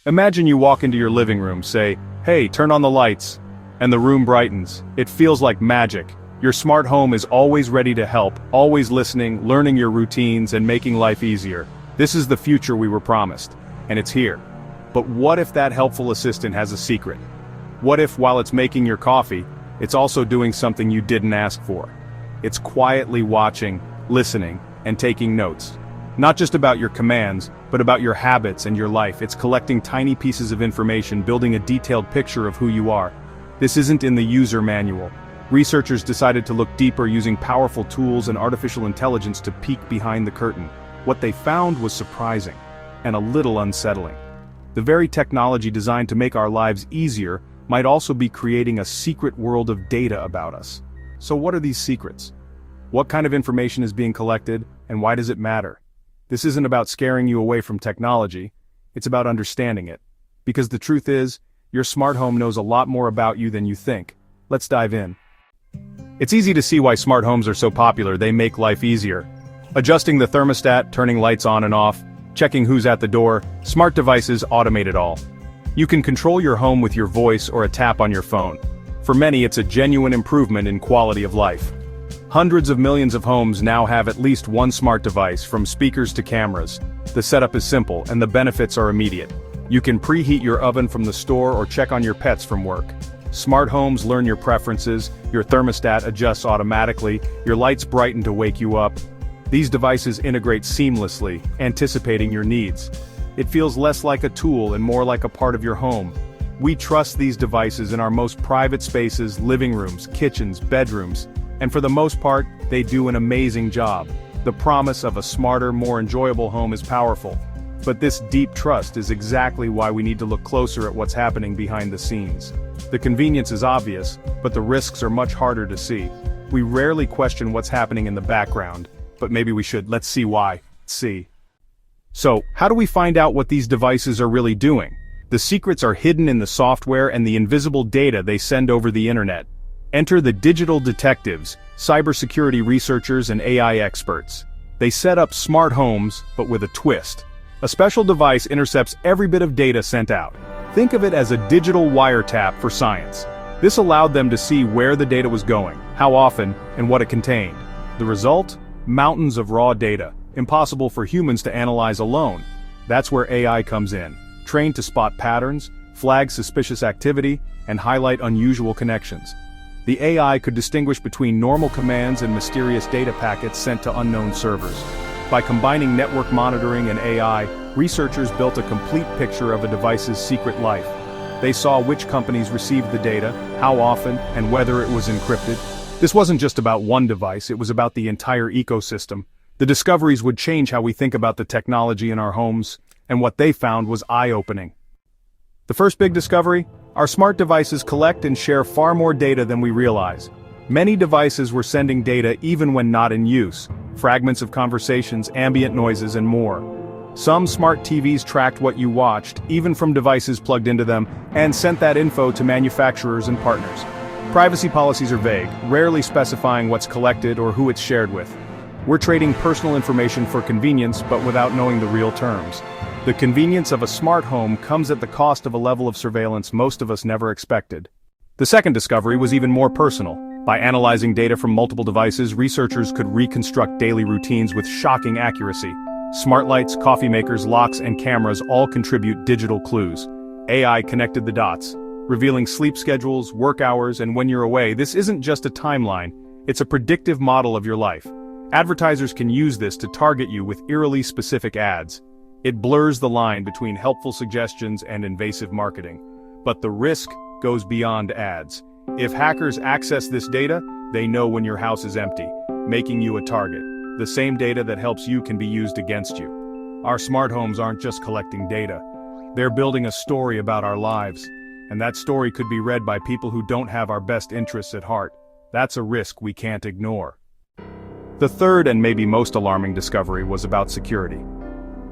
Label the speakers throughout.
Speaker 1: Imagine you walk into your living room, say, "Hey, turn on the lights," and the room brightens. It feels like magic. Your smart home is always ready to help, always listening, learning your routines, and making life easier. This is the future we were promised, and it's here. But what if that helpful assistant has a secret? What if, while it's making your coffee, it's also doing something you didn't ask for? It's quietly watching, listening, and taking notes. Not just about your commands, but about your habits and your life. It's collecting tiny pieces of information, building a detailed picture of who you are. This isn't in the user manual. Researchers decided to look deeper using powerful tools and artificial intelligence to peek behind the curtain. What they found was surprising, and a little unsettling. The very technology designed to make our lives easier might also be creating a secret world of data about us. So what are these secrets? What kind of information is being collected, and why does it matter? This isn't about scaring you away from technology, it's about understanding it. Because the truth is, your smart home knows a lot more about you than you think. Let's dive in. It's easy to see why smart homes are so popular. They make life easier. Adjusting the thermostat, turning lights on and off, checking who's at the door, smart devices automate it all. You can control your home with your voice or a tap on your phone. For many, it's a genuine improvement in quality of life. Hundreds of millions of homes now have at least one smart device, from speakers to cameras. The setup is simple, and the benefits are immediate. You can preheat your oven from the store or check on your pets from work. Smart homes learn your preferences, your thermostat adjusts automatically, your lights brighten to wake you up. These devices integrate seamlessly, anticipating your needs. It feels less like a tool and more like a part of your home. We trust these devices in our most private spaces, living rooms, kitchens, bedrooms, and for the most part, they do an amazing job. The promise of a smarter, more enjoyable home is powerful. But this deep trust is exactly why we need to look closer at what's happening behind the scenes. The convenience is obvious, but the risks are much harder to see. We rarely question what's happening in the background, but maybe we should. Let's see why. So, how do we find out what these devices are really doing? The secrets are hidden in the software and the invisible data they send over the internet. Enter the digital detectives, cybersecurity researchers and AI experts. They set up smart homes, but with a twist. A special device intercepts every bit of data sent out. Think of it as a digital wiretap for science. This allowed them to see where the data was going, how often, and what it contained. The result? Mountains of raw data, impossible for humans to analyze alone. That's where AI comes in, trained to spot patterns, flag suspicious activity, and highlight unusual connections. The AI could distinguish between normal commands and mysterious data packets sent to unknown servers. By combining network monitoring and AI, researchers built a complete picture of a device's secret life. They saw which companies received the data, how often, and whether it was encrypted. This wasn't just about one device, it was about the entire ecosystem. The discoveries would change how we think about the technology in our homes, and what they found was eye-opening. The first big discovery? Our smart devices collect and share far more data than we realize. Many devices were sending data even when not in use, fragments of conversations, ambient noises, and more. Some smart TVs tracked what you watched, even from devices plugged into them, and sent that info to manufacturers and partners. Privacy policies are vague, rarely specifying what's collected or who it's shared with. We're trading personal information for convenience, but without knowing the real terms. The convenience of a smart home comes at the cost of a level of surveillance most of us never expected. The second discovery was even more personal. By analyzing data from multiple devices, researchers could reconstruct daily routines with shocking accuracy. Smart lights, coffee makers, locks, and cameras all contribute digital clues. AI connected the dots, revealing sleep schedules, work hours, and when you're away. This isn't just a timeline, it's a predictive model of your life. Advertisers can use this to target you with eerily specific ads. It blurs the line between helpful suggestions and invasive marketing. But the risk goes beyond ads. If hackers access this data, they know when your house is empty, making you a target. The same data that helps you can be used against you. Our smart homes aren't just collecting data. They're building a story about our lives. And that story could be read by people who don't have our best interests at heart. That's a risk we can't ignore. The third and maybe most alarming discovery was about security.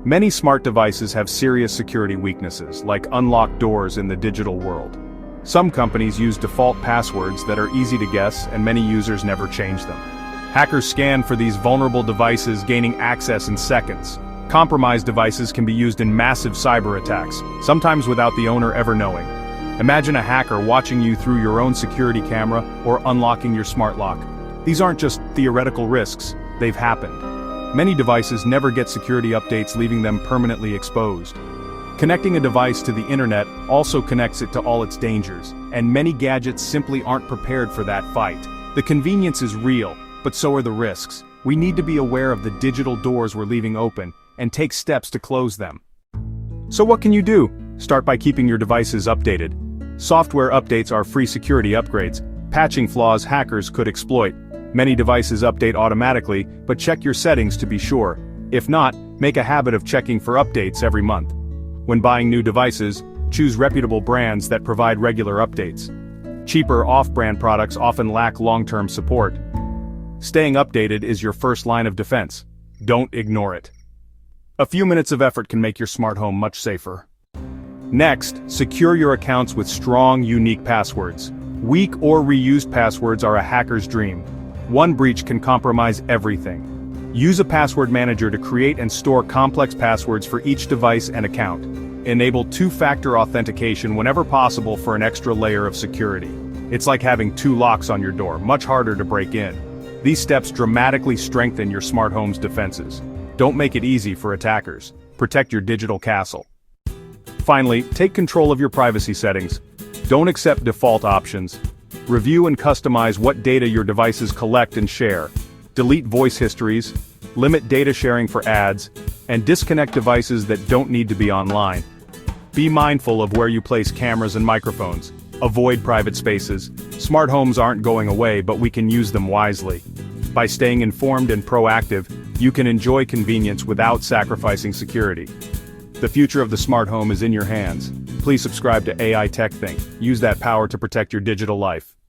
Speaker 1: Many smart devices have serious security weaknesses, like unlocked doors in the digital world. Some companies use default passwords that are easy to guess, and many users never change them. Hackers scan for these vulnerable devices, gaining access in seconds. Compromised devices can be used in massive cyber attacks, sometimes without the owner ever knowing. Imagine a hacker watching you through your own security camera or unlocking your smart lock. These aren't just theoretical risks, they've happened. Many devices never get security updates, leaving them permanently exposed. Connecting a device to the internet also connects it to all its dangers, and many gadgets simply aren't prepared for that fight. The convenience is real, but so are the risks. We need to be aware of the digital doors we're leaving open, and take steps to close them. So what can you do? Start by keeping your devices updated. Software updates are free security upgrades. Patching flaws hackers could exploit. Many devices update automatically, but check your settings to be sure. If not, make a habit of checking for updates every month. When buying new devices, choose reputable brands that provide regular updates. Cheaper off-brand products often lack long-term support. Staying updated is your first line of defense. Don't ignore it. A few minutes of effort can make your smart home much safer. Next, secure your accounts with strong, unique passwords. Weak or reused passwords are a hacker's dream. One breach can compromise everything. Use a password manager to create and store complex passwords for each device and account. Enable two-factor authentication whenever possible for an extra layer of security. It's like having two locks on your door, much harder to break in. These steps dramatically strengthen your smart home's defenses. Don't make it easy for attackers. Protect your digital castle. Finally, take control of your privacy settings. Don't accept default options. Review and customize what data your devices collect and share. Delete voice histories, limit data sharing for ads, and disconnect devices that don't need to be online. Be mindful of where you place cameras and microphones. Avoid private spaces. Smart homes aren't going away, but we can use them wisely. By staying informed and proactive, you can enjoy convenience without sacrificing security. The future of the smart home is in your hands. Please subscribe to AI Tech Think. Use that power to protect your digital life.